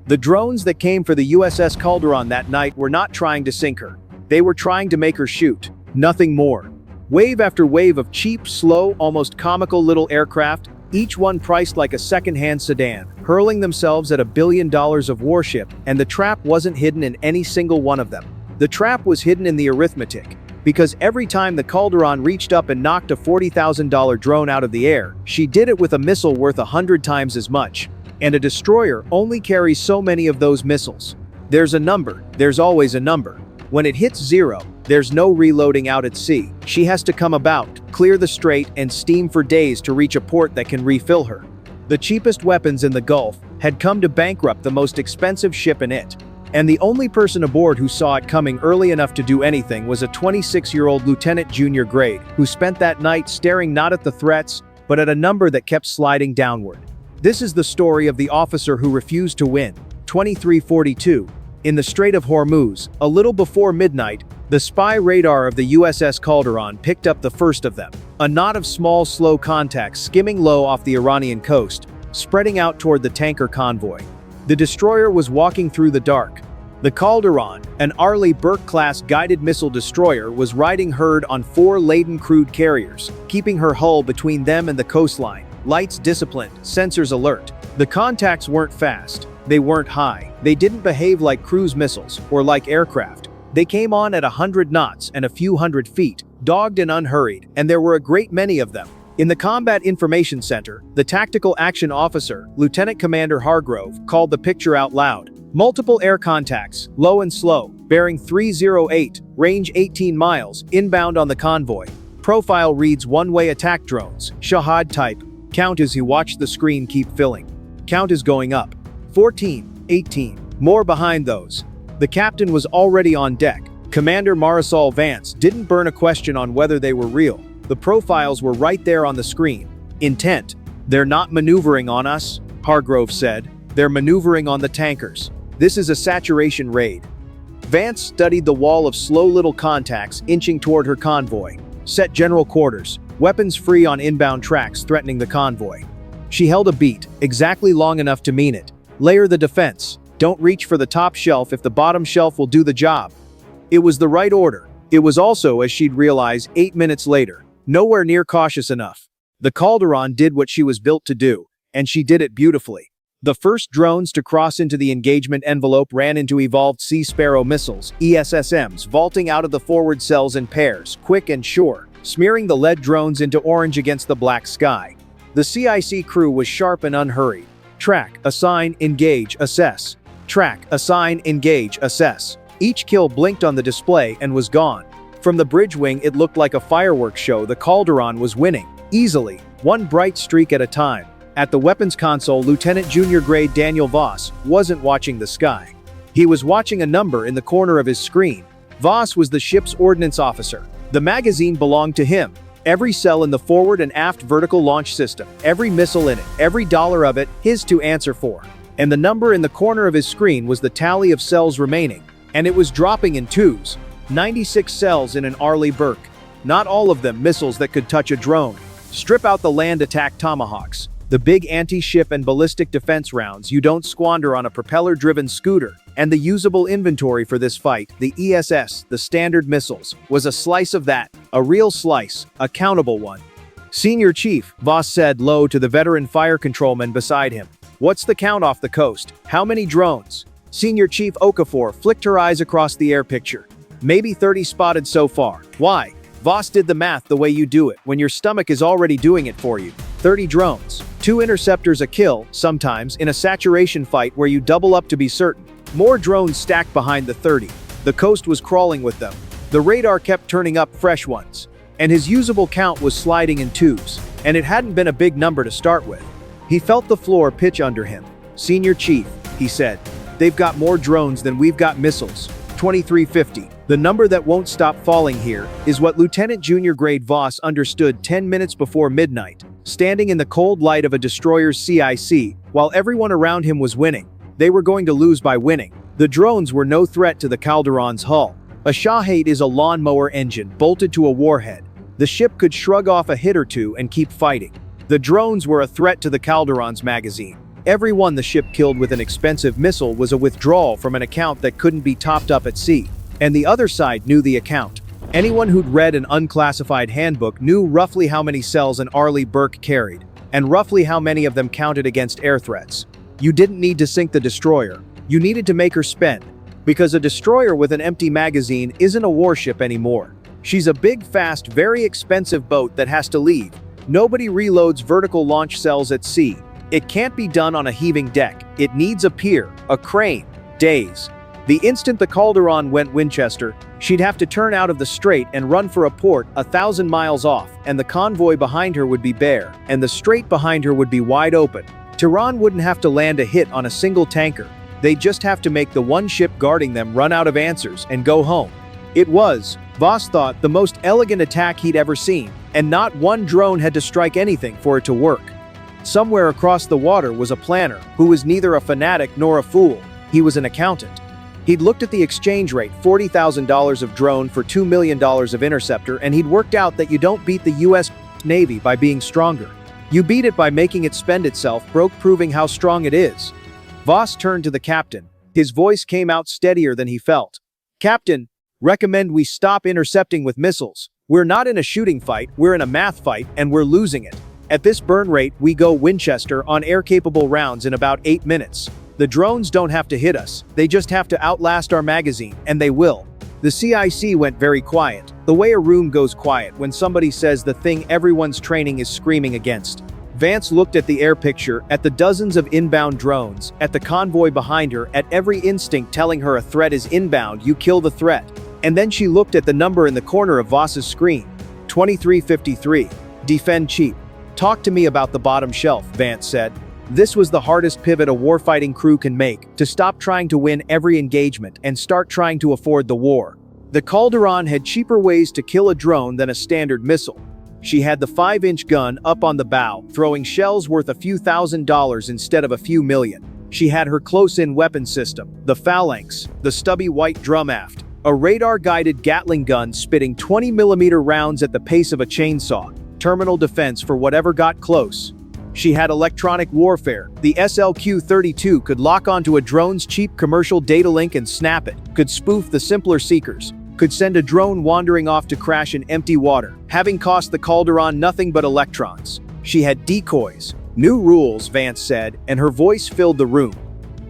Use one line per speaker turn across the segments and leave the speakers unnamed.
The drones that came for the USS Calderon that night were not trying to sink her. They were trying to make her shoot. Nothing more. Wave after wave of cheap, slow, almost comical little aircraft, each one priced like a second-hand sedan, hurling themselves at $1 billion of warship, and the trap wasn't hidden in any single one of them. The trap was hidden in the arithmetic, because every time the Calderon reached up and knocked a $40,000 drone out of the air, she did it with a missile worth 100 times as much. And a destroyer only carries so many of those missiles. There's a number, there's always a number. When it hits 0, there's no reloading out at sea. She has to come about, clear the strait, and steam for days to reach a port that can refill her. The cheapest weapons in the Gulf had come to bankrupt the most expensive ship in it. And the only person aboard who saw it coming early enough to do anything was a 26-year-old lieutenant junior grade, who spent that night staring not at the threats, but at a number that kept sliding downward. This is the story of the officer who refused to win. 2342. In the Strait of Hormuz, a little before midnight, the spy radar of the USS Calderon picked up the first of them. A knot of small, slow contacts skimming low off the Iranian coast, spreading out toward the tanker convoy. The destroyer was walking through the dark. The Calderon, an Arleigh Burke-class guided missile destroyer, was riding herd on 4 laden crude carriers, keeping her hull between them and the coastline. Lights disciplined, sensors alert. The contacts weren't fast. They weren't high. They didn't behave like cruise missiles or like aircraft. They came on at 100 knots and a few hundred feet, dogged and unhurried, and there were a great many of them. In the Combat Information Center, the Tactical Action Officer, Lieutenant Commander Hargrove, called the picture out loud. Multiple air contacts, low and slow, bearing 308, range 18 miles, inbound on the convoy. Profile reads one-way attack drones, Shahed type. Count as you watch the screen keep filling. Count is going up. 14, 18, more behind those. The captain was already on deck. Commander Marisol Vance didn't burn a question on whether they were real. The profiles were right there on the screen. Intent. They're not maneuvering on us, Hargrove said. They're maneuvering on the tankers. This is a saturation raid. Vance studied the wall of slow little contacts inching toward her convoy. Set general quarters. Weapons free on inbound tracks threatening the convoy. She held a beat, exactly long enough to mean it. Layer the defense. Don't reach for the top shelf if the bottom shelf will do the job. It was the right order. It was also, as she'd realize 8 minutes later, nowhere near cautious enough. The Calderon did what she was built to do, and she did it beautifully. The first drones to cross into the engagement envelope ran into Evolved Sea Sparrow Missiles, ESSMs, vaulting out of the forward cells in pairs, quick and sure, smearing the lead drones into orange against the black sky. The CIC crew was sharp and unhurried. Track, assign, engage, assess. Track, assign, engage, assess. Each kill blinked on the display and was gone. From the bridge wing it looked like a fireworks show. The Calderon was winning, easily, one bright streak at a time. At the weapons console, Lieutenant Junior Grade Daniel Voss wasn't watching the sky. He was watching a number in the corner of his screen. Voss was the ship's ordnance officer. The magazine belonged to him. Every cell in the forward and aft vertical launch system, every missile in it, every dollar of it, his to answer for. And the number in the corner of his screen was the tally of cells remaining. And it was dropping in twos. 96 cells in an Arleigh Burke. Not all of them missiles that could touch a drone. Strip out the land attack tomahawks. The big anti-ship and ballistic defense rounds you don't squander on a propeller-driven scooter. And the usable inventory for this fight, the ESS, the standard missiles, was a slice of that. A real slice, a countable one. Senior Chief, Voss said low to the veteran fire controlman beside him. What's the count off the coast? How many drones? Senior Chief Okafor flicked her eyes across the air picture. Maybe 30 spotted so far. Why? Voss did the math the way you do it, when your stomach is already doing it for you. 30 drones. 2 interceptors a kill, sometimes, in a saturation fight where you double up to be certain. More drones stacked behind the 30. The coast was crawling with them. The radar kept turning up fresh ones. And his usable count was sliding in twos. And it hadn't been a big number to start with. He felt the floor pitch under him. Senior Chief, he said. They've got more drones than we've got missiles. 2350. The number that won't stop falling here is what Lieutenant Junior Grade Voss understood 10 minutes before midnight, standing in the cold light of a destroyer's CIC, while everyone around him was winning. They were going to lose by winning. The drones were no threat to the Calderon's hull. A Shahed is a lawnmower engine bolted to a warhead. The ship could shrug off a hit or two and keep fighting. The drones were a threat to the Calderon's magazine. Every one the ship killed with an expensive missile was a withdrawal from an account that couldn't be topped up at sea. And the other side knew the account. Anyone who'd read an unclassified handbook knew roughly how many cells an Arleigh Burke carried, and roughly how many of them counted against air threats. You didn't need to sink the destroyer, you needed to make her spend. Because a destroyer with an empty magazine isn't a warship anymore. She's a big, fast, very expensive boat that has to leave. Nobody reloads vertical launch cells at sea. It can't be done on a heaving deck. It needs a pier, a crane, days. The instant the Calderon went Winchester, she'd have to turn out of the strait and run for a port 1,000 miles off, and the convoy behind her would be bare, and the strait behind her would be wide open. Tehran wouldn't have to land a hit on a single tanker. They'd just have to make the one ship guarding them run out of answers and go home. It was, Voss thought, the most elegant attack he'd ever seen, and not one drone had to strike anything for it to work. Somewhere across the water was a planner, who was neither a fanatic nor a fool. He was an accountant. He'd looked at the exchange rate, $40,000 of drone for $2 million of interceptor, and he'd worked out that you don't beat the US Navy by being stronger. You beat it by making it spend itself, proving how strong it is. Voss turned to the captain. His voice came out steadier than he felt. Captain, recommend we stop intercepting with missiles. We're not in a shooting fight, we're in a math fight, and we're losing it. At this burn rate, we go Winchester on air-capable rounds in about 8 minutes. The drones don't have to hit us, they just have to outlast our magazine, and they will. The CIC went very quiet, the way a room goes quiet when somebody says the thing everyone's training is screaming against. Vance looked at the air picture, at the dozens of inbound drones, at the convoy behind her, at every instinct telling her a threat is inbound, you kill the threat. And then she looked at the number in the corner of Voss's screen. 2353. Defend cheap. Talk to me about the bottom shelf, Vance said. This was the hardest pivot a warfighting crew can make, to stop trying to win every engagement and start trying to afford the war. The Calderon had cheaper ways to kill a drone than a standard missile. She had the 5-inch gun up on the bow, throwing shells worth a few $1,000s instead of a few million. She had her close-in weapon system, the Phalanx, the stubby white drum aft, a radar-guided Gatling gun spitting 20mm rounds at the pace of a chainsaw, terminal defense for whatever got close. She had electronic warfare. The SLQ-32 could lock onto a drone's cheap commercial data link and snap it, could spoof the simpler seekers, could send a drone wandering off to crash in empty water, having cost the Calderon nothing but electrons. She had decoys. New rules, Vance said, and her voice filled the room.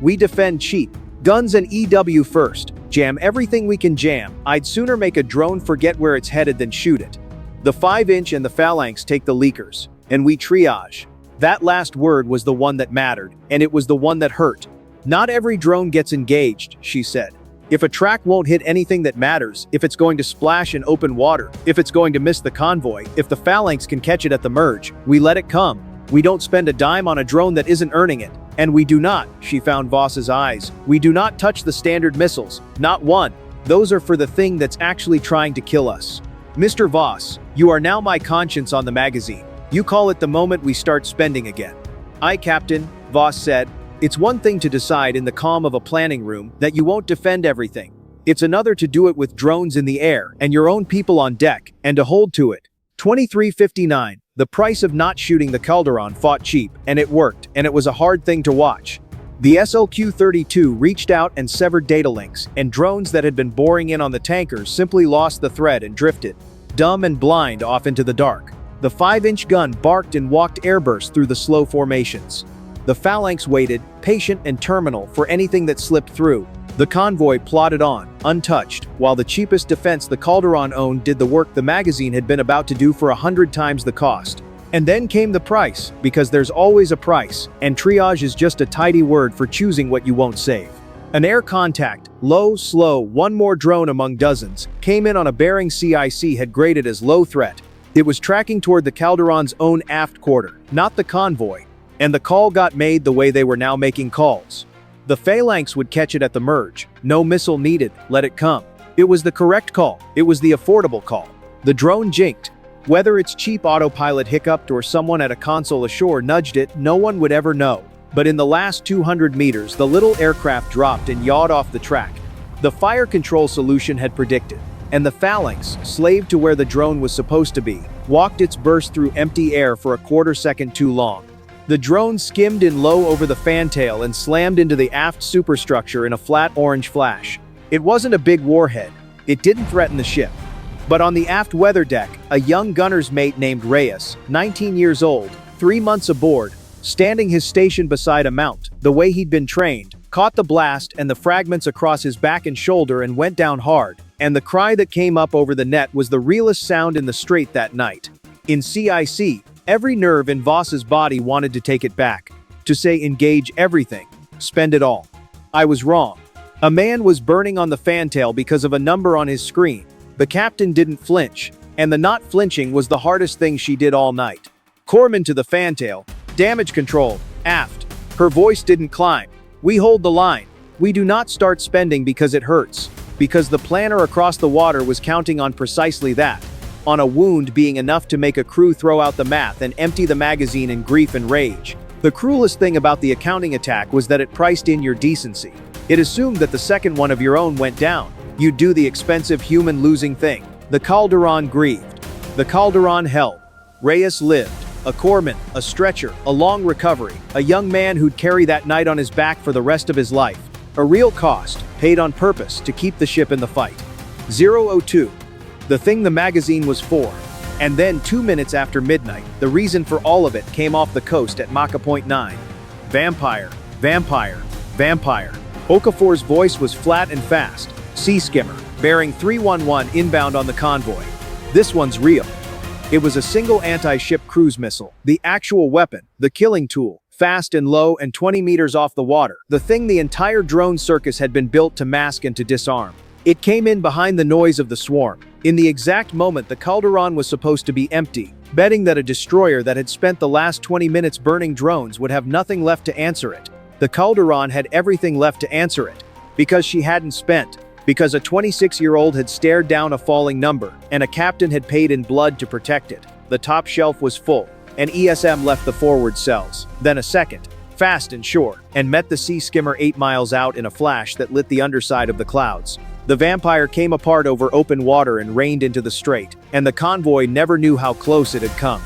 We defend cheap. Guns and EW first. Jam everything we can jam. I'd sooner make a drone forget where it's headed than shoot it. The 5-inch and the Phalanx take the leakers, and we triage. That last word was the one that mattered, and it was the one that hurt. Not every drone gets engaged, she said. If a track won't hit anything that matters, if it's going to splash in open water, if it's going to miss the convoy, if the Phalanx can catch it at the merge, we let it come. We don't spend a dime on a drone that isn't earning it. And we do not, she found Voss's eyes. We do not touch the standard missiles. Not one. Those are for the thing that's actually trying to kill us. Mr. Voss, you are now my conscience on the magazine. You call it the moment we start spending again. Aye, Captain, Voss said. It's one thing to decide in the calm of a planning room that you won't defend everything. It's another to do it with drones in the air and your own people on deck, and to hold to it. 2359. The price of not shooting the Calderon fought cheap, and it worked, and it was a hard thing to watch. The SLQ-32 reached out and severed data links, and drones that had been boring in on the tankers simply lost the thread and drifted, dumb and blind, off into the dark. The 5-inch gun barked and walked airbursts through the slow formations. The Phalanx waited, patient and terminal, for anything that slipped through. The convoy plodded on, untouched, while the cheapest defense the Calderon owned did the work the magazine had been about to do for 100 times the cost. And then came the price, because there's always a price, and triage is just a tidy word for choosing what you won't save. An air contact, low, slow, one more drone among dozens, came in on a bearing CIC had graded as low threat. It was tracking toward the Calderon's own aft quarter, not the convoy. And the call got made the way they were now making calls. The Phalanx would catch it at the merge. No missile needed, let it come. It was the correct call. It was the affordable call. The drone jinked. Whether its cheap autopilot hiccuped or someone at a console ashore nudged it, no one would ever know. But in the last 200 meters, the little aircraft dropped and yawed off the track. The fire control solution had predicted. And the Phalanx, slave to where the drone was supposed to be, walked its burst through empty air for a quarter second too long. The drone skimmed in low over the fantail and slammed into the aft superstructure in a flat orange flash. It wasn't a big warhead. It didn't threaten the ship. But on the aft weather deck, a young gunner's mate named Reyes, 19 years old, 3 months aboard, standing his station beside a mount, the way he'd been trained, caught the blast and the fragments across his back and shoulder and went down hard, and the cry that came up over the net was the realest sound in the strait that night. In CIC, every nerve in Voss's body wanted to take it back, to say engage everything, spend it all. I was wrong. A man was burning on the fantail because of a number on his screen. The captain didn't flinch, and the not flinching was the hardest thing she did all night. Corpsman to the fantail, damage control, aft. Her voice didn't climb. We hold the line. We do not start spending because it hurts, because the planner across the water was counting on precisely that. On a wound being enough to make a crew throw out the math and empty the magazine in grief and rage. The cruelest thing about the accounting attack was that it priced in your decency. It assumed that the second one of your own went down, you'd do the expensive human losing thing. The Calderon grieved. The Calderon held. Reyes lived. A corpsman, a stretcher, a long recovery, a young man who'd carry that night on his back for the rest of his life. A real cost, paid on purpose to keep the ship in the fight. 002. The thing the magazine was for. And then 2 minutes after midnight, the reason for all of it came off the coast at Mach 0.9. Vampire, vampire, vampire. Okafor's voice was flat and fast. Sea skimmer, bearing 311 inbound on the convoy. This one's real. It was a single anti-ship cruise missile, the actual weapon, the killing tool, fast and low and 20 meters off the water, the thing the entire drone circus had been built to mask and to disarm. It came in behind the noise of the swarm, in the exact moment the Calderon was supposed to be empty, betting that a destroyer that had spent the last 20 minutes burning drones would have nothing left to answer it. The Calderon had everything left to answer it, because she hadn't spent, because a 26-year-old had stared down a falling number, and a captain had paid in blood to protect it. The top shelf was full, and ESSM left the forward cells. Then a second, fast and sure, and met the sea skimmer 8 miles out in a flash that lit the underside of the clouds. The vampire came apart over open water and rained into the strait, and the convoy never knew how close it had come.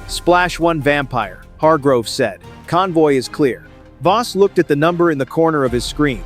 Splash 1 vampire, Hargrove said. Convoy is clear. Voss looked at the number in the corner of his screen.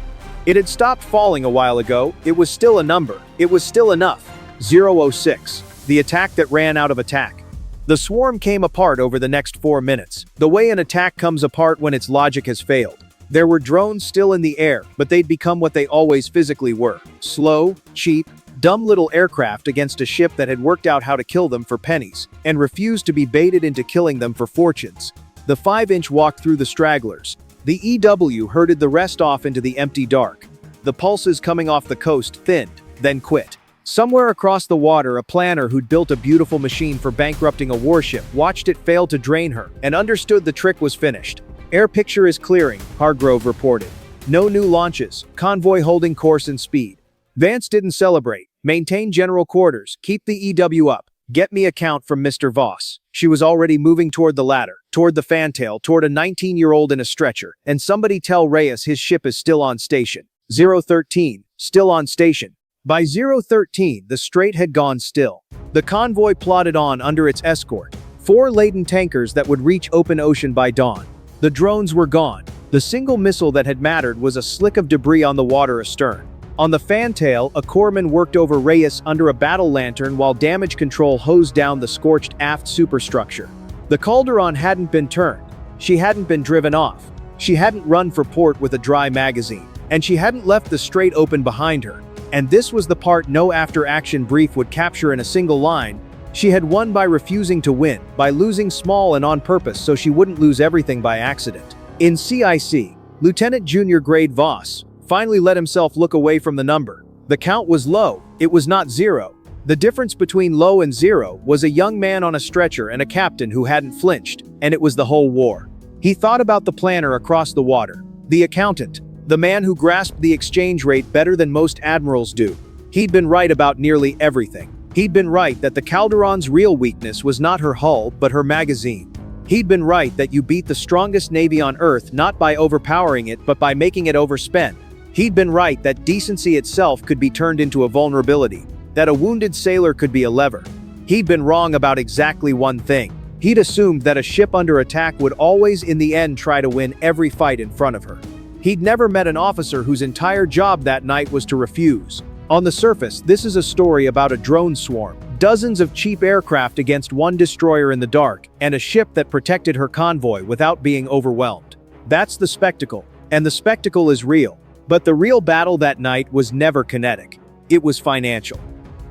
It had stopped falling a while ago. It was still a number. It was still enough. 006. The attack that ran out of attack. The swarm came apart over the next 4 minutes, the way an attack comes apart when its logic has failed. There were drones still in the air, but they'd become what they always physically were. Slow, cheap, dumb little aircraft against a ship that had worked out how to kill them for pennies, and refused to be baited into killing them for fortunes. The 5-inch walked through the stragglers. The EW herded the rest off into the empty dark. The pulses coming off the coast thinned, then quit. Somewhere across the water, a planner who'd built a beautiful machine for bankrupting a warship watched it fail to drain her, and understood the trick was finished. Air picture is clearing, Hargrove reported. No new launches, convoy holding course and speed. Vance didn't celebrate. Maintain general quarters, keep the EW up. Get me a count from Mr. Voss. She was already moving toward the ladder, toward the fantail, toward a 19-year-old in a stretcher, and somebody tell Reyes his ship is still on station. 013, still on station. By 013, the strait had gone still. The convoy plodded on under its escort, 4 laden tankers that would reach open ocean by dawn. The drones were gone. The single missile that had mattered was a slick of debris on the water astern. On the fantail, a corpsman worked over Reyes under a battle lantern while damage control hosed down the scorched aft superstructure. The Calderon hadn't been turned. She hadn't been driven off. She hadn't run for port with a dry magazine. And she hadn't left the strait open behind her. And this was the part no after-action brief would capture in a single line. She had won by refusing to win, by losing small and on purpose so she wouldn't lose everything by accident. In CIC, Lieutenant Junior Grade Voss finally let himself look away from the number. The count was low, it was not 0. The difference between low and 0 was a young man on a stretcher and a captain who hadn't flinched, and it was the whole war. He thought about the planner across the water, the accountant, the man who grasped the exchange rate better than most admirals do. He'd been right about nearly everything. He'd been right that the Calderon's real weakness was not her hull, but her magazine. He'd been right that you beat the strongest navy on Earth not by overpowering it but by making it overspend. He'd been right that decency itself could be turned into a vulnerability, that a wounded sailor could be a lever. He'd been wrong about exactly one thing. He'd assumed that a ship under attack would always in the end try to win every fight in front of her. He'd never met an officer whose entire job that night was to refuse. On the surface, this is a story about a drone swarm, dozens of cheap aircraft against one destroyer in the dark, and a ship that protected her convoy without being overwhelmed. That's the spectacle, and the spectacle is real. But the real battle that night was never kinetic. It was financial.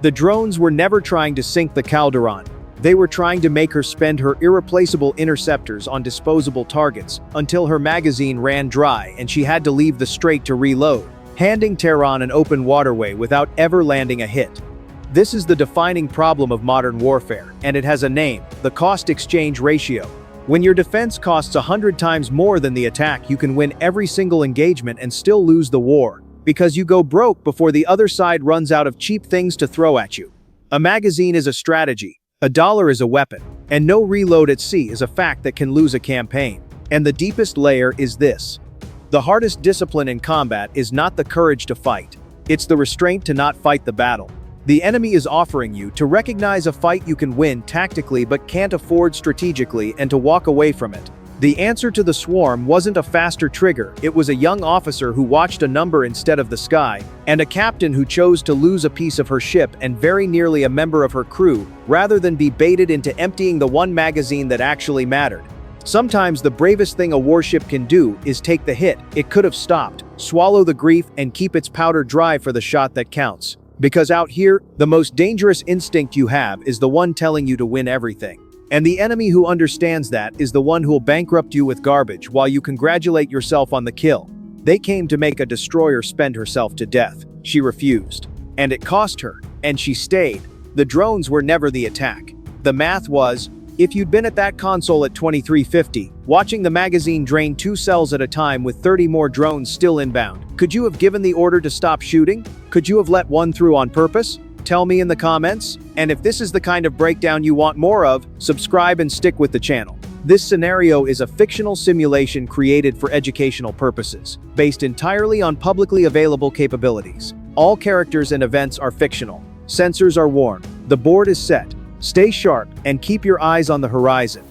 The drones were never trying to sink the Calderon. They were trying to make her spend her irreplaceable interceptors on disposable targets until her magazine ran dry and she had to leave the strait to reload, handing Tehran an open waterway without ever landing a hit. This is the defining problem of modern warfare, and it has a name: the cost-exchange ratio. When your defense costs 100 times more than the attack, you can win every single engagement and still lose the war, because you go broke before the other side runs out of cheap things to throw at you. A magazine is a strategy. A dollar is a weapon, and no reload at sea is a fact that can lose a campaign. And the deepest layer is this: the hardest discipline in combat is not the courage to fight, it's the restraint to not fight the battle. The enemy is offering you to recognize a fight you can win tactically but can't afford strategically, and to walk away from it. The answer to the swarm wasn't a faster trigger, it was a young officer who watched a number instead of the sky, and a captain who chose to lose a piece of her ship and very nearly a member of her crew, rather than be baited into emptying the one magazine that actually mattered. Sometimes the bravest thing a warship can do is take the hit it could have stopped, swallow the grief, and keep its powder dry for the shot that counts. Because out here, the most dangerous instinct you have is the one telling you to win everything. And the enemy who understands that is the one who'll bankrupt you with garbage while you congratulate yourself on the kill. They came to make a destroyer spend herself to death. She refused. And it cost her. And she stayed. The drones were never the attack. The math was, if you'd been at that console at 2350, watching the magazine drain 2 cells at a time with 30 more drones still inbound, could you have given the order to stop shooting? Could you have let one through on purpose? Tell me in the comments. And if this is the kind of breakdown you want more of, subscribe and stick with the channel. This scenario is a fictional simulation created for educational purposes, based entirely on publicly available capabilities. All characters and events are fictional. Sensors are warned. The board is set. Stay sharp and keep your eyes on the horizon.